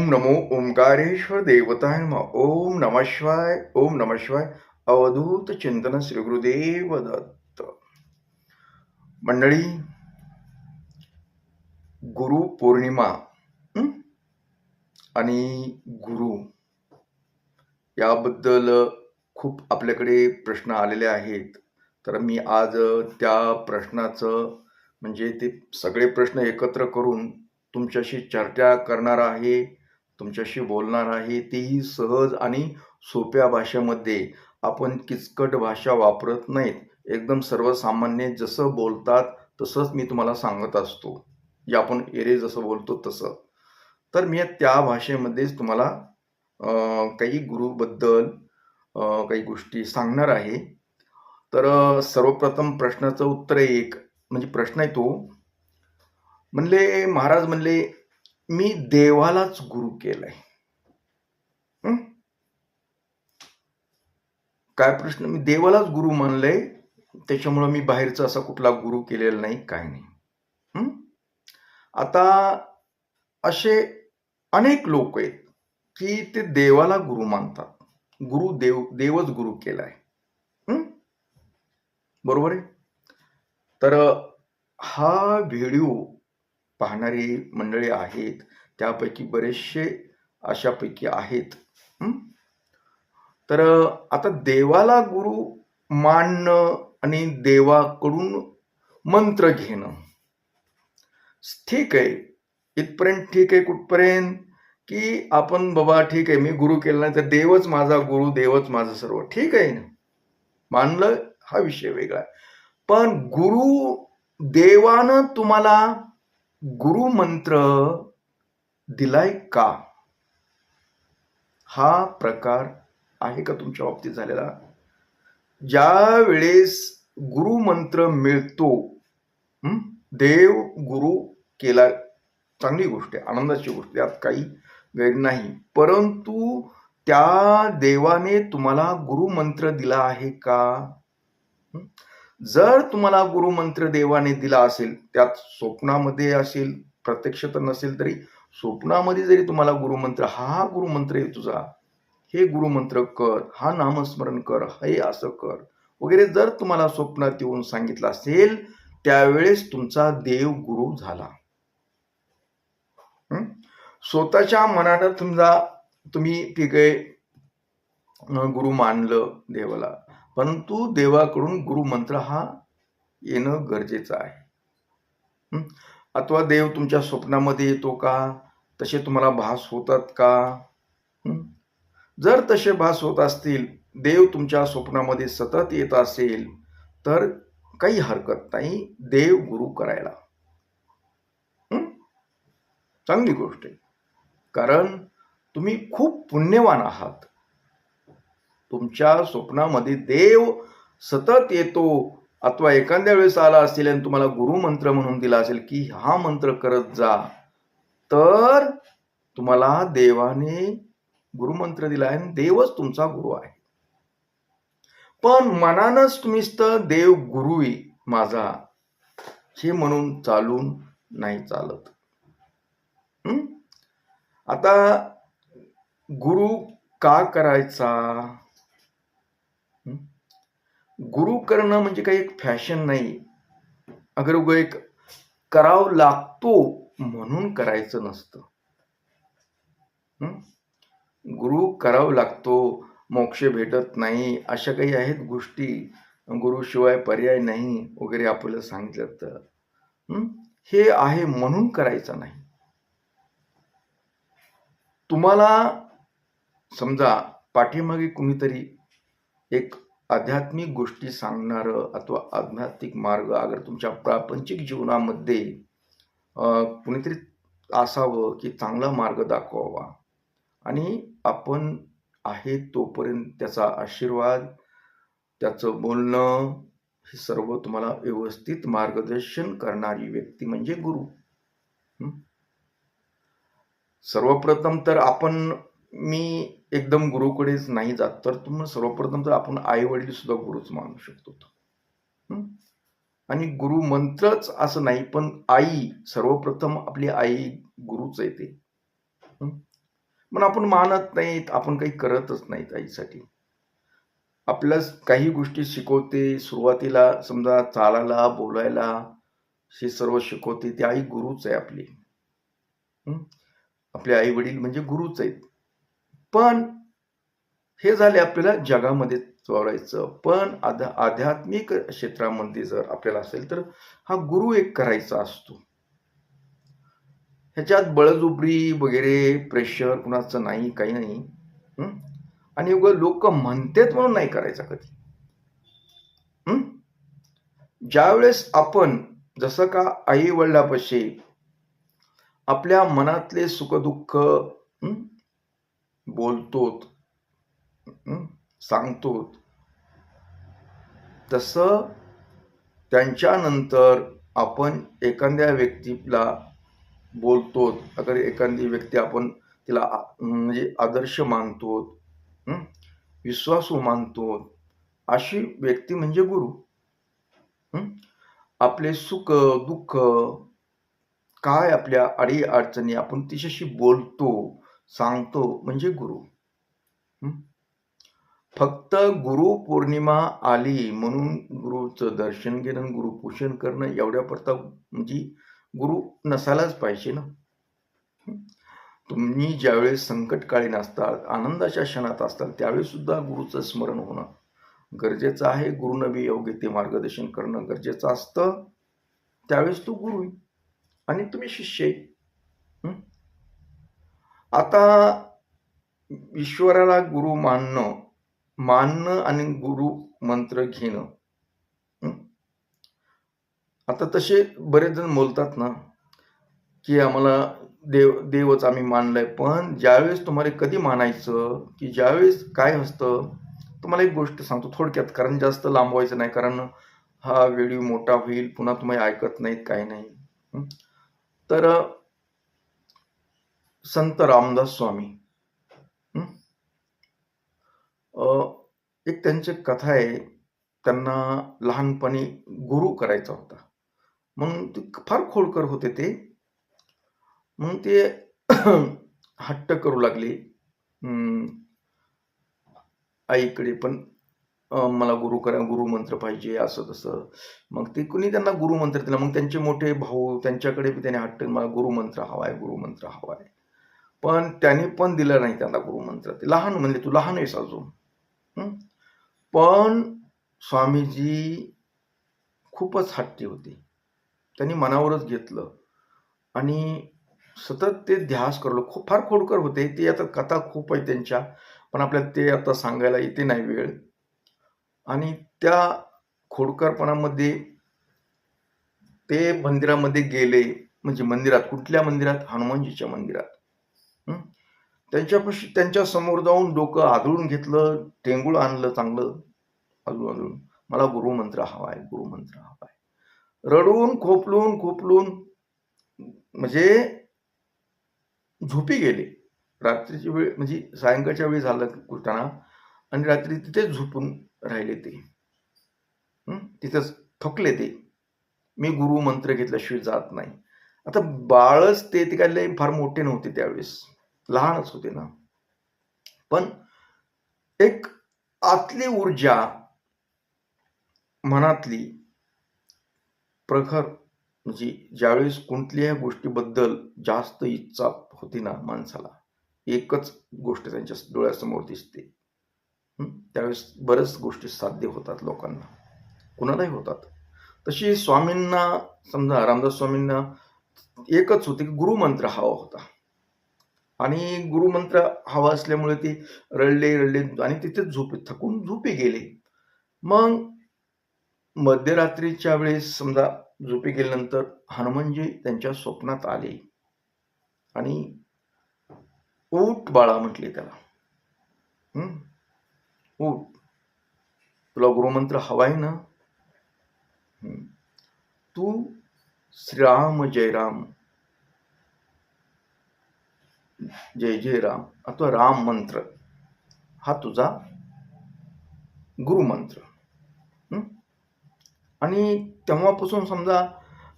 ओम नमो ओंकारेश्वर देवताय नमः. ओम नमः शिवाय. ओम नमः शिवाय. अवधूत चिंतन श्री गुरुदेव दत्त. मंडळी, गुरु पौर्णिमा आणि गुरु याबद्दल खूप आपल्याकडे प्रश्न आलेले आहेत. तर मी आज त्या प्रश्नाचं म्हणजे ते सगळे प्रश्न एकत्र करून तुमच्याशी चर्चा करणार आहे, तुमच्याशी बोलणार आहे. तेही सहज आणि सोप्या भाषेमध्ये. आपण किचकट भाषा वापरत नाहीत. एकदम सर्वसामान्य जसं बोलतात तसंच मी तुम्हाला सांगत असतो. जे आपण एरे जसं बोलतो तसं. तर मी त्या भाषेमध्येच तुम्हाला काही गुरुबद्दल काही गोष्टी सांगणार आहे. तर सर्वप्रथम प्रश्नाचं उत्तर एक म्हणजे प्रश्न आहे तो, म्हणले महाराज म्हणले, मी देवालाच गुरु केलंय. काय प्रश्न? मी देवालाच गुरु मानलंय, त्याच्यामुळं मी बाहेरचा असा कुठला गुरु केलेला नाही, काय नाही. आता असे अनेक लोक आहेत की ते देवाला गुरु मानतात. देवच गुरु केलाय. बरोबर आहे. तर हा व्हिडिओ पाहणारी मंडळी आहेत, त्यापैकी बरेचसे अशापैकी आहेत. तर आता देवाला गुरु मानणं आणि देवाकडून मंत्र घेणं ठीक आहे. इथपर्यंत ठीक आहे. कुठपर्यंत? की आपण बाबा ठीक आहे, मी गुरु केला नाही तर देवच माझा गुरु, देवच माझं सर्व. ठीक आहे, मानलं, हा विषय वेगळा. पण गुरु देवानं तुम्हाला गुरु मंत्र दिलाय का? हा प्रकार आहे का तुमच्या बाबतीत झालेला? ज्या वेळेस गुरु मंत्र मिळतो, देव गुरु केला, चांगली गोष्ट आहे, आनंदाची गोष्ट, यात काही गैर नाही. परंतु त्या देवाने तुम्हाला गुरु मंत्र दिला आहे का? जर तुम्हाला गुरु मंत्र देवाने दिला असेल, त्यात स्वप्नामध्ये असेल, प्रत्यक्ष तर नसेल तरी स्वप्नामध्ये जरी तुम्हाला गुरुमंत्र, हा गुरुमंत्र आहे तुझा, हे गुरुमंत्र कर, हा नामस्मरण कर, हे असं कर वगैरे, जर तुम्हाला स्वप्नात येऊन सांगितलं असेल, त्यावेळेस तुमचा देव गुरु झाला. स्वतःच्या मनानं समजा तुम्ही ठीक आहे गुरु मानलं देवाला, परंतु देवाकडून गुरुमंत्र हा येणं गरजेचं आहे. अथवा देव तुमच्या स्वप्नामध्ये येतो का? तसे तुम्हाला भास होतात का? जर तसे भास होत असतील, देव तुमच्या स्वप्नामध्ये सतत येत असेल, तर काही हरकत नाही देव गुरु करायला. चांगली गोष्ट आहे. कारण तुम्ही खूप पुण्यवान आहात. तुमच्या स्वप्नामध्ये देव सतत येतो, अथवा एखाद्या वेळेस आला असेल आणि तुम्हाला गुरुमंत्र म्हणून दिला असेल की हा मंत्र करत जा, तर तुम्हाला देवाने गुरुमंत्र दिला आहे, देवच तुमचा गुरु आहे. पण मनानच तुम्हीच तर देव गुरु माझा हे म्हणून चालून नाही चालत. आता गुरु का करायचा? गुरु करणं म्हणजे काही एक फॅशन नाही. अगर एक करावं लागतो म्हणून करायचं नसतं. गुरु करावं लागतो, मोक्ष भेटत नाही, अशा काही आहेत गोष्टी, गुरुशिवाय पर्याय नाही वगैरे आपल्याला सांगितलं तर हे आहे म्हणून करायचं नाही. तुम्हाला समजा पाठीमागे कुणीतरी एक आध्यात्मिक गोष्टी सांगणार अथवा आध्यात्मिक मार्ग अगर तुमच्या प्रापंचिक जीवनामध्ये कुणीतरी असावं की चांगला मार्ग दाखवावा, आणि आपण आहे तोपर्यंत त्याचा आशीर्वाद, त्याचं बोलणं, हे सर्व तुम्हाला व्यवस्थित मार्गदर्शन करणारी व्यक्ती म्हणजे गुरु. सर्वप्रथम तर मी एकदम गुरुकडेच नाही जात, तर तुम्ही सर्वप्रथम तर आपण आई वडील सुद्धा गुरुच मानू शकतो. आणि गुरु मंत्रच असं नाही, पण आई, सर्वप्रथम आपली आई गुरुच आहे ते. पण आपण मानत नाहीत, आपण काही करतच नाहीत आईसाठी. आपल्याला काही गोष्टी शिकवते, सुरुवातीला समजा चालायला, बोलायला हे सर्व शिकवते ती आई गुरुच आहे आपली. आपले आई वडील म्हणजे गुरुच आहेत. पण हे झाले आपल्याला जगामध्ये वावरायचं. पण आध्यात्मिक क्षेत्रामध्ये जर आपल्याला असेल तर हा गुरु एक करायचा असतो. ह्याच्यात बळजबरी वगैरे प्रेशर कुणाचं नाही, काही नाही. आणि उगाच लोक म्हणतात म्हणून नाही करायचा कधी. ज्यावेळेस आपण जसं का आई वडिलापाशी आपल्या मनातले सुखदुःख बोलतो, सांगतो, तसं त्यांच्यानंतर आपण एखाद्या व्यक्तीला बोलतो. अगर एखादी व्यक्ती आपण तिला म्हणजे आदर्श मानतो, विश्वासू मानतो, अशी व्यक्ती म्हणजे गुरु. आपले सुख दुःख काय आपल्या अडी अडचणी आपण तिच्याशी बोलतो, सांगतो म्हणजे गुरु. फक्त गुरु पौर्णिमा आली म्हणून गुरुचं दर्शन घेणं, गुरुपूजन करणं एवढ्यापुरता म्हणजे गुरु नसायलाच पाहिजे ना. तुम्ही ज्यावेळेस संकटकालीन असतात, आनंदाच्या क्षणात असतात, त्यावेळेस सुद्धा गुरुचं स्मरण होणं गरजेचं आहे. गुरुनबी योग्य ते मार्गदर्शन करणं गरजेचं असतं. त्यावेळेस तो गुरु आणि तुम्ही शिष्य आहे. आता ईश्वराला गुरु मानणं आणि गुरु मंत्र घेणं. आता तसे बरेच जण बोलतात ना की आम्हाला देवच आम्ही मानलाय. पण ज्यावेळेस तुम्हाला कधी मानायचं की ज्यावेळेस काय असतं, तुम्हाला एक गोष्ट सांगतो थोडक्यात, कारण जास्त लांबवायचं नाही, कारण हा व्हिडिओ मोठा होईल, पुन्हा तुम्ही ऐकत नाहीत, काही नाही. तर संत रामदास स्वामी एक त्यांची कथा आहे. त्यांना लहानपणी गुरु करायचा होता, म्हणून ते फार खोडकर होते ते. मग ते हट्ट करू लागले आईकडे, पण मला गुरु मंत्र पाहिजे, असं तसं. मग ते कुणी त्यांना गुरुमंत्र दिला. मग त्यांचे मोठे भाऊ त्यांच्याकडे त्याने हट्ट, मला गुरुमंत्र हवाय. पण त्याने पण दिलं नाही त्यांना गुरुमंत्र. ते लहान म्हणजे तू लहान आहेस अजून. पण स्वामीजी खूपच हट्टी होते. त्यांनी मनावरच घेतलं आणि सतत ते ध्यास करलो. फार खोडकर होते ते. आता कथा खूप आहे त्यांच्या, पण आपल्याला ते आता सांगायला येते नाही वेळ. आणि त्या खोडकरपणामध्ये ते मंदिरामध्ये गेले. म्हणजे मंदिरात, कुठल्या मंदिरात? हनुमानजीच्या मंदिरात. त्यांच्यापाशी त्यांच्या समोर जाऊन डोकं आदळून घेतलं, टेंगुळ आणलं चांगलं आदळून, मला गुरुमंत्र हवाय. रडून खोपलून म्हणजे झोपी गेले. रात्रीची वेळ म्हणजे सायंकाळच्या वेळी झालं कुठताना, आणि रात्री तिथेच झोपून राहिले ते. तिथंच थकले ते. मी गुरु मंत्र घेतल्याशिवाय जात नाही. आता बाळच ते काय फार मोठे नव्हते त्यावेळेस, लहानच होते ना. पण एक आतली ऊर्जा, मनातली प्रखर, म्हणजे ज्यावेळेस कोणत्याही गोष्टीबद्दल जास्त इच्छा होती ना माणसाला, एकच गोष्ट त्यांच्या डोळ्यासमोर दिसते, त्यावेळेस बऱ्याच गोष्टी साध्य होतात लोकांना, कुणालाही होतात. तशी स्वामींना, समजा रामदास स्वामींना एकच होते की गुरुमंत्र हवा होता. आणि गुरुमंत्र हवा असल्यामुळे ते रडले आणि तिथेच थकून झोपी गेले. मग मध्यरात्रीच्या वेळेस समजा झोपी गेल्यानंतर हनुमानजी त्यांच्या स्वप्नात आले आणि उठ बाळा म्हटले त्याला, उठ, तुला गुरुमंत्र हवाय ना, तू श्रीराम जय राम, जय जय राम अथवा राम मंत्र हा तुझा गुरुमंत्र. आणि तेव्हापासून समजा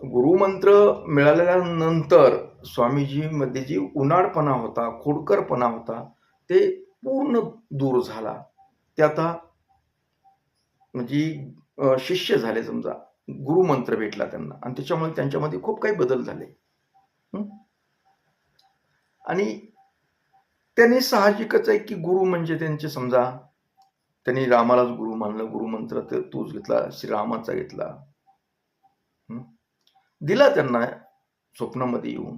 गुरुमंत्र मिळाल्यानंतर स्वामीजीमध्ये जी उनाडपणा होता, खोडकरपणा होता, ते पूर्ण दूर झाला. ते आता म्हणजे शिष्य झाले समजा. गुरुमंत्र भेटला त्यांना आणि त्याच्यामुळे त्यांच्यामध्ये खूप काही बदल झाले. आणि त्यांनी साहजिकच आहे की गुरु म्हणजे त्यांचे समजा त्यांनी रामालाच गुरु मानलं. गुरुमंत्र तोच घेतला, श्रीरामाचा घेतला. दिला त्यांना स्वप्नामध्ये येऊन.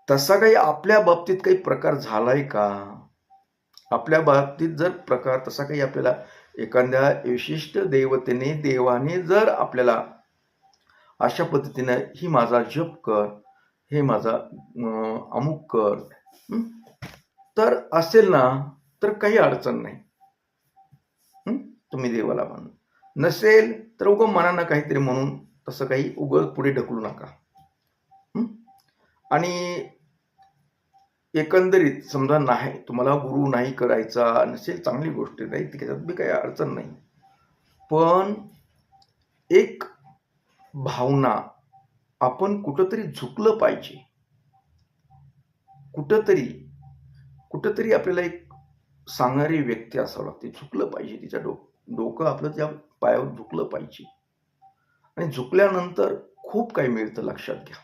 तसा काही आपल्या बाबतीत काही प्रकार झालाय का? आपल्या बाबतीत जर प्रकार तसा काही आपल्याला एखाद्या विशिष्ट देवाने जर आपल्याला अशा पद्धतीने ही माझा जप कर, हे माझा अमुक कर, तर असेल ना तर काही अडचण नाही. तुम्ही देवाला मान. नसेल तर उगं मनानं काहीतरी म्हणून तसं काही उगं पुढे ढकलू नका. आणि एकंदरीत समजा नाही तुम्हाला गुरु नाही करायचा नसेल, चांगली गोष्ट नाही, त्याच्यात बी काही अडचण नाही. पण एक भावना आपण कुठंतरी झुकलं पाहिजे. कुठंतरी आपल्याला एक सांगणारी व्यक्ती असावं लागते. झुकलं पाहिजे, तिच्या डोकं आपलं त्या पायावर झुकलं पाहिजे. आणि झुकल्यानंतर खूप काही मिळतं, लक्षात घ्या.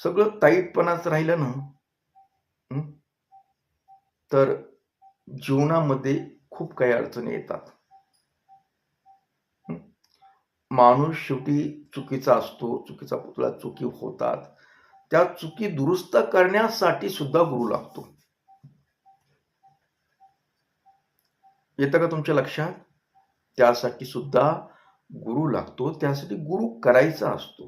सगळं ताईतपणाच राहिलं ना तर जीवनामध्ये खूप काही अडचणी येतात. माणूस शेवटी चुकीचा असतो, चुकीचा पुतळा, चुकी होतात. त्या चुकी दुरुस्त करण्यासाठी सुद्धा गुरु लागतो. येतं का तुमच्या लक्षात? त्यासाठी सुद्धा गुरु लागतो. त्यासाठी गुरु करायचा असतो.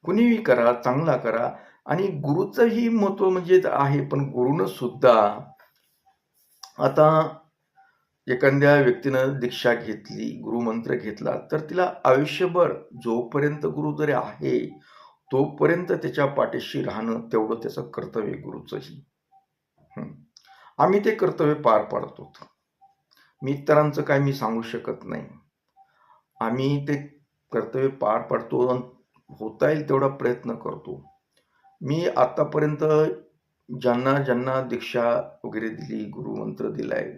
कुणीही करा, चांगला करा. आणि गुरुचंही महत्व म्हणजे आहे. पण गुरुनं सुद्धा आता एखाद्या व्यक्तीनं दीक्षा घेतली, गुरुमंत्र घेतला, तर तिला आयुष्यभर जोपर्यंत गुरु जरी आहे तोपर्यंत त्याच्या पाठीशी राहणं तेवढं त्याचं कर्तव्य गुरुचंही. आम्ही ते कर्तव्य पार पाडतो. मी इतरांचं काय मी सांगू शकत नाही. आम्ही ते कर्तव्य पार पाडतो आणि होता येईल तेवढा प्रयत्न करतो. मी आतापर्यंत ज्यांना दीक्षा वगैरे दिली, गुरुमंत्र दिलाय,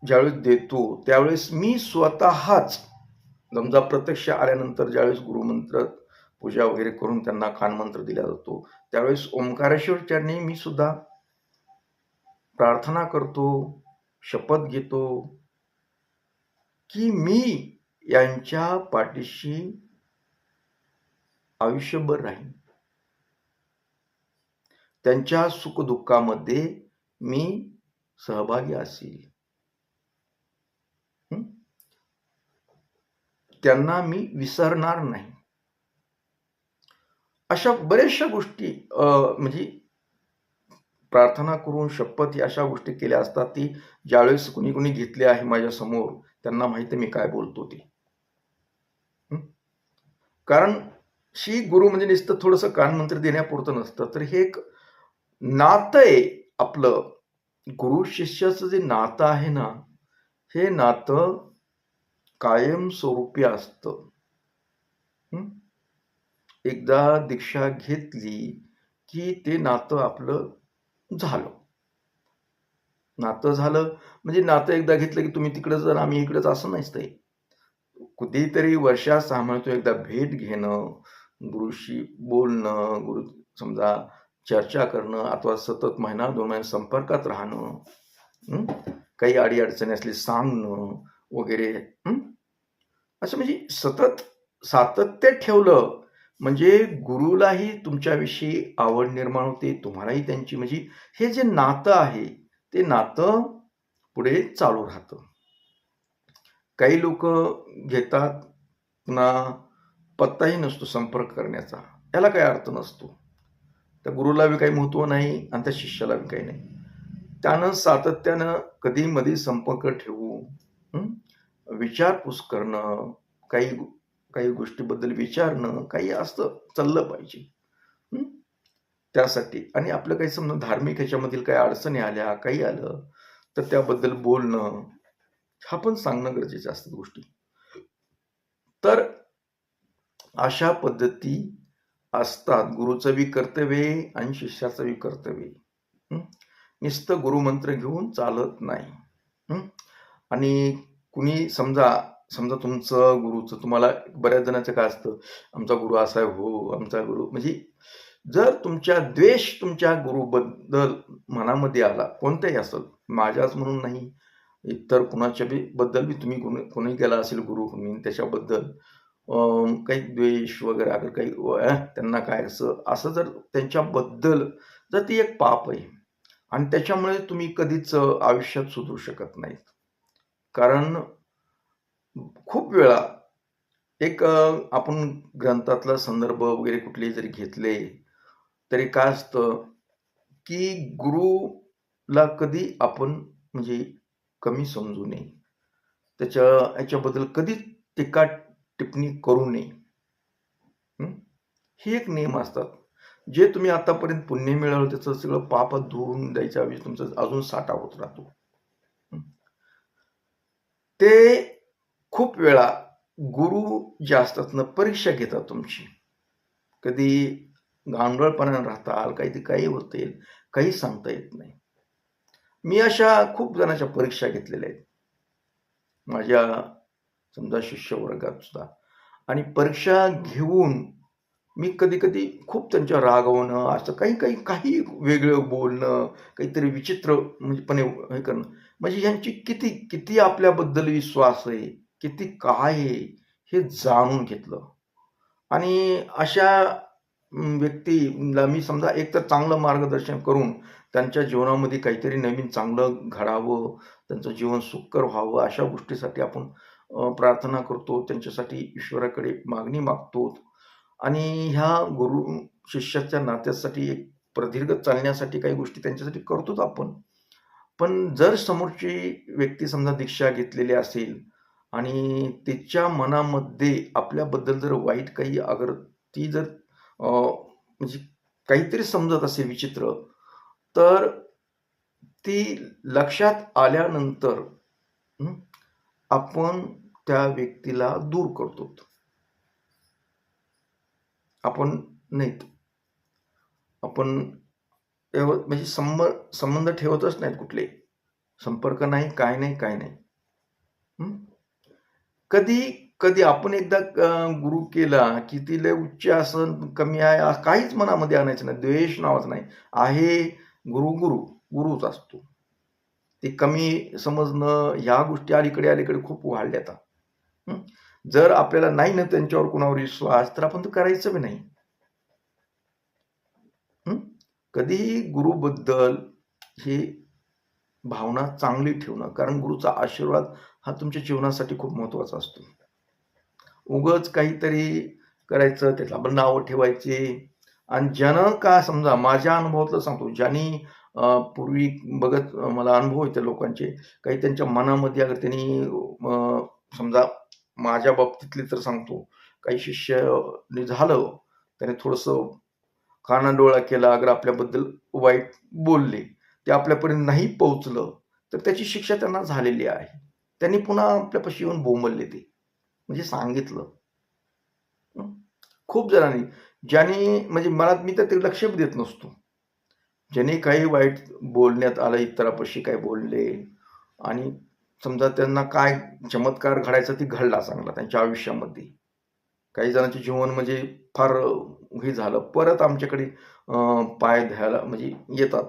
ज्यावेळेस देतो त्यावेळेस मी स्वतःच समजा प्रत्यक्ष आल्यानंतर ज्यावेळेस गुरुमंत्र पूजा वगैरे करून त्यांना कानमंत्र दिला जातो त्यावेळेस ओंकारेश्वर चरणी मी सुद्धा प्रार्थना करतो, शपथ घेतो की मी यांच्या पाठीशी आयुष्यभर राहीन. त्यांच्या सुखदुःखामध्ये मी सहभागी असेल. त्यांना मी विसरणार नाही. अशा बऱ्याचशा गोष्टी म्हणजे प्रार्थना करून शपथ अशा गोष्टी केल्या असतात ती ज्यावेळेस कुणी घेतले आहे माझ्या समोर त्यांना माहिती मी काय बोलतो ते. कारण श्री गुरु म्हणजे नुसतं थोडंसं कानमंत्र देण्यापुरतं नसतं, तर हे एक नातं आहे आपलं. गुरु शिष्याचं जे नातं आहे ना, हे नातं कायमस्वरूपी असतं. एकदा दीक्षा घेतली की ते नातं आपलं झालं. नातं झालं म्हणजे नातं एकदा घेतलं की तुम्ही तिकडे जर आम्ही इकडेच असं नसतंय. कधीतरी वर्षात 6 महिन्यातून एकदा भेट घेणं, गुरुशी बोलणं, गुरु समजा चर्चा करणं अथवा सतत महिना 2 महिने संपर्कात राहणं, काही अडीअडचणी असली सांगणं वगैरे, असं म्हणजे सतत सातत्य ठेवलं म्हणजे गुरुलाही तुमच्याविषयी आवड निर्माण होते, तुम्हालाही त्यांची म्हणजे हे जे नातं आहे ते नातं पुढे चालू राहतं. काही लोक घेतात, पुन्हा पत्ताही नसतो संपर्क करण्याचा, याला काही अर्थ नसतो. त्या गुरुला बी काही महत्व नाही आणि त्या शिष्याला बी काही नाही. त्यानं सातत्यानं कधी मध्ये संपर्क ठेवू, विचारपूस करणं, काही गोष्टीबद्दल विचारणं, काही असतं चाललं पाहिजे त्यासाठी. आणि आपलं काही समजा धार्मिक ह्याच्यामधील काही अडचणी आल्या, काही आलं तर त्याबद्दल बोलणं, हा पण सांगणं गरजेचं असतात गोष्टी. तर अशा पद्धती असतात. गुरुचं बी कर्तव्य आहे आणि शिष्याचं बी कर्तव्य आहे. हं. नुसतं गुरुमंत्र घेऊन चालत नाही. हं. आणि कुणी समजा समजा तुमचं गुरुचं तुम्हाला बऱ्याच जणांचं काय असतं, आमचा गुरु असा आहे हो, आमचा गुरु म्हणजे जर तुमच्या द्वेष तुमच्या गुरुबद्दल मनामध्ये आला, कोणताही असेल, माझ्याच म्हणून नाही, इतर कुणाच्या बी बद्दल बी तुम्ही कोणी केला असेल गुरु म्हणून त्याच्याबद्दल काही द्वेष वगैरे अगर काही त्यांना काय असं असं जर त्यांच्याबद्दल जर ती एक पाप आहे आणि त्याच्यामुळे तुम्ही कधीच आयुष्यात सुधरू शकत नाहीत. कारण खूप वेळा एक आपण ग्रंथातला संदर्भ वगैरे कुठलेही जरी घेतले, तरी काय असतं, की गुरुला कधी आपण म्हणजे कमी समजू नये. त्याच्या ह्याच्याबद्दल कधीच टीका-टिप्पणी करू नये. हं. हे एक नियम असतात. जे तुम्ही आतापर्यंत पुण्य मिळवलं त्याचं सगळं पाप धुवून द्यायच्या ऐवजी तुमचा अजून साठा होत राहतो. हं. ते खूप वेळा गुरु जे असतात ना, परीक्षा घेतात तुमची. कधी गांडवळपणाने राहताल, कधी काही होते, काही सांगता येत नाही. मी अशा खूप जणांच्या परीक्षा घेतलेल्या आहेत. माझ्या समजा शिष्य वर्गात सुद्धा आणि परीक्षा घेऊन मी कधी-कधी खूप त्यांच्यावर रागावणं, असं काही वेगळं बोलणं, काहीतरी विचित्र म्हणजे हे करणं. म्हणजे ह्यांची किती किती आपल्याबद्दल विश्वास आहे, किती काय आहे, हे जाणून घेतलं. आणि अशा व्यक्तीला मी समजा एकतर चांगलं मार्गदर्शन करून त्यांच्या जीवनामध्ये काहीतरी नवीन चांगलं घडावं, त्यांचं जीवन सुखकर व्हावं, अशा गोष्टीसाठी आपण प्रार्थना करतो. त्यांच्यासाठी ईश्वराकडे मागणी मागतो. आणि ह्या गुरु-शिष्याच्या नात्यासाठी एक प्रदीर्घ चालण्यासाठी काही गोष्टी त्यांच्यासाठी करतोच आपण. पण जर समोरची व्यक्ती समजा दीक्षा घेतलेली असेल आणि तिच्या मनामध्ये आपल्याबद्दल जर वाईट काही अगर ती जर म्हणजे काहीतरी समजत असेल विचित्र, तर ती लक्षात आल्यानंतर हं, आपण त्या व्यक्तीला दूर करतो. आपण नाहीत. आपण म्हणजे संबंध ठेवतच नाहीत कुठले. संपर्क नाही, काय नाही, काय नाही. हं. कधी कधी आपण एकदा गुरु केला, की ती लय उच्च असन, कमी आहे, काहीच मनामध्ये आणायचं नाही. द्वेष नावाचं नाही. आहे गुरु गुरुच असतो. ते कमी समजणं ह्या गोष्टी अलीकडे खूप वाढल्या आता. हं. जर आपल्याला नाही ना त्यांच्यावर कुणावर विश्वास, तर आपण ते करायचं बी नाही. हं. कधीही गुरुबद्दल ही भावना चांगली ठेवणं, कारण गुरुचा आशीर्वाद हा तुमच्या जीवनासाठी खूप महत्त्वाचा असतो. उगाच काहीतरी करायचं, त्याला आपण नावं ठेवायची आणि ज्यानं का समजा माझ्या अनुभवातलं सांगतो, ज्यांनी पूर्वी बघत मला अनुभव आहेत त्या लोकांचे, काही त्यांच्या मनामध्ये अगर त्यांनी समजा माझ्या बाबतीतले तर सांगतो, काही शिष्याने झालं, त्याने थोडंसं कानाडोळा केला, अगर आपल्याबद्दल वाईट बोलले, ते आपल्यापर्यंत नाही पोहोचलं, तर त्याची शिक्षा त्यांना झालेली आहे. त्यांनी पुन्हा आपल्यापाशी येऊन बोंबलले ते. म्हणजे सांगितलं. हं. खूप जणांनी, ज्यांनी म्हणजे मी तर ते लक्ष बी देत नसतो. ज्यांनी काही वाईट बोलण्यात आलं, इतरापाशी काही बोलले आणि समजा त्यांना काय चमत्कार घडायचा ती घडला चांगला त्यांच्या आयुष्यामध्ये. काही जणांचे जीवन म्हणजे फार हे झालं. परत आमच्याकडे पाय धुवायला म्हणजे येतात.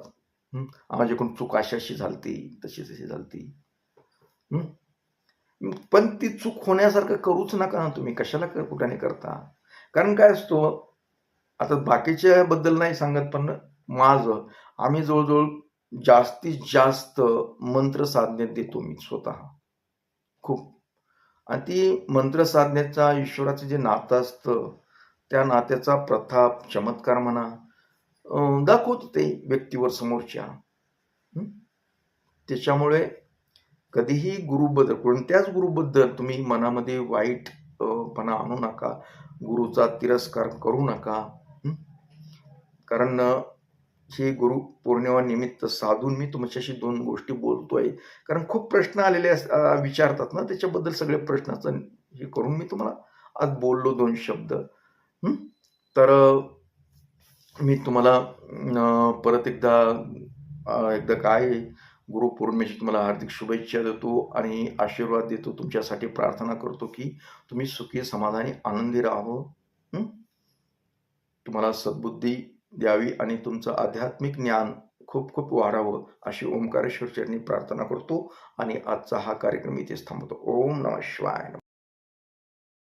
हं. माझ्याकडून चूक अशी-अशी झालती, तशी-तशी झालती. हं. पण ती चूक होण्यासारखं करूच नका ना तुम्ही. कशाला कुटाणे करता? कारण काय असतो, आता बाकीच्याबद्दल नाही सांगत, पण माझं, आम्ही जवळ-जवळ जास्तीत जास्त मंत्र साधण्यात देतो मी स्वतः. खूप. आणि ती मंत्र साधण्याचा ईश्वराचं जे नातं असतं, त्या नात्याचा प्रताप, चमत्कार म्हणा, दाखवतो ते व्यक्तीवर समोरच्या. हं. त्याच्यामुळे कधीही कोणत्याच गुरुबद्दल तुम्ही मनामध्ये वाईट पणा आणू नका. गुरुचा तिरस्कार करू नका. हं. कारण ही गुरुपौर्णिमा निमित्त साधून मी तुमच्याशी 2 गोष्टी बोलतोय. कारण खूप प्रश्न आलेले विचारतात ना, त्याच्याबद्दल सगळे प्रश्नाचं हे करून मी तुम्हाला आज बोललो 2 शब्द. हं. तर मी तुम्हाला परत एकदा काय आहे, गुरुपौर्णिमेची तुम्हाला हार्दिक शुभेच्छा देतो आणि आशीर्वाद देतो. तुमच्यासाठी प्रार्थना करतो, की तुम्ही सुखी, समाधानी, आनंदी राहावं. हं. तुम्हाला सद्बुद्धी द्यावी आणि तुमचं आध्यात्मिक ज्ञान खूप खूप वाढावं अशी ओंकारेश्वर चरणी प्रार्थना करतो आणि आजचा हा कार्यक्रम इथेच थांबवतो. ओम नमः शिवाय.